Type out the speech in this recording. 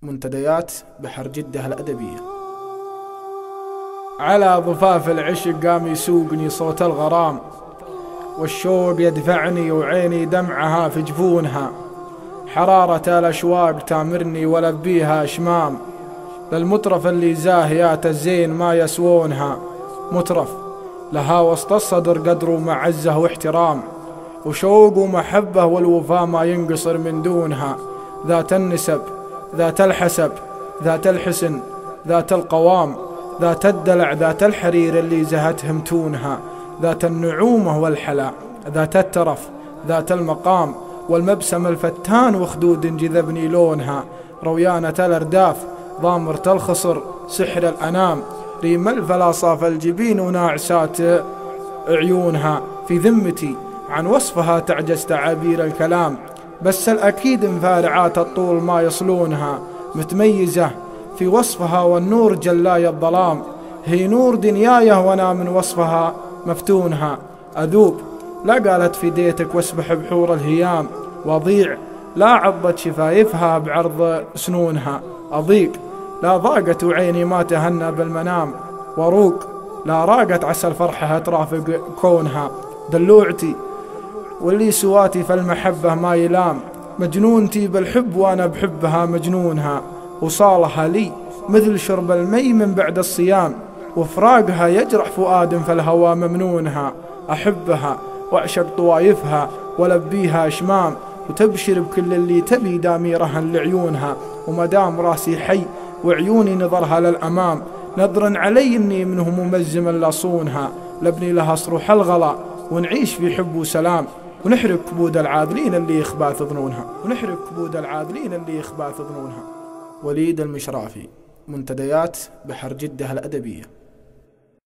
منتديات بحر جدة الأدبية. على ضفاف العشق قام يسوقني صوت الغرام، والشوق يدفعني وعيني دمعها في جفونها. حرارة الأشواق تامرني ولبيها أشمام، للمطرف اللي زاهيات الزين ما يسوونها. مطرف لها وسط الصدر قدر ومعزة واحترام، وشوق ومحبة والوفاء ما ينقصر من دونها. ذات النسب، ذات الحسب، ذات الحسن، ذات القوام، ذات الدلع، ذات الحرير اللي زهتهم تونها. ذات النعومة والحلا، ذات الترف، ذات المقام والمبسم الفتان وخدود جذبني لونها. رويانة الأرداف، ضامرة الخصر، سحر الأنام، ريم الفلاصاف الجبين وناعسات عيونها. في ذمتي عن وصفها تعجز تعابير الكلام، بس الأكيد مفارعات الطول ما يصلونها. متميزة في وصفها والنور جلاي الظلام، هي نور دنيايه وانا من وصفها مفتونها. أذوب لا قالت في ديتك واسبح بحور الهيام، وأضيع لا عضت شفايفها بعرض سنونها. أضيق لا ضاقت وعيني ما تهنى بالمنام، وروق لا راقت عسى الفرحة ترافق كونها. دلوعتي واللي سواتي فالمحبة ما يلام، مجنونتي بالحب وانا بحبها مجنونها. وصالها لي مثل شرب المي من بعد الصيام، وفراقها يجرح فؤاد فالهوى ممنونها. أحبها وأعشق طوايفها ولبيها أشمام، وتبشر بكل اللي تبي دامي رهن لعيونها. ومدام راسي حي وعيوني نظرها للأمام، نظرا علي إني منه ممزما لصونها. لبني لها صروح الغلا ونعيش في حب وسلام، ونحرق كبود العاذلين اللي يخباث ظنونها، ونحرق كبود العاذلين اللي يخباث ظنونها. وليد المشرافي، منتديات بحر جدة الأدبية.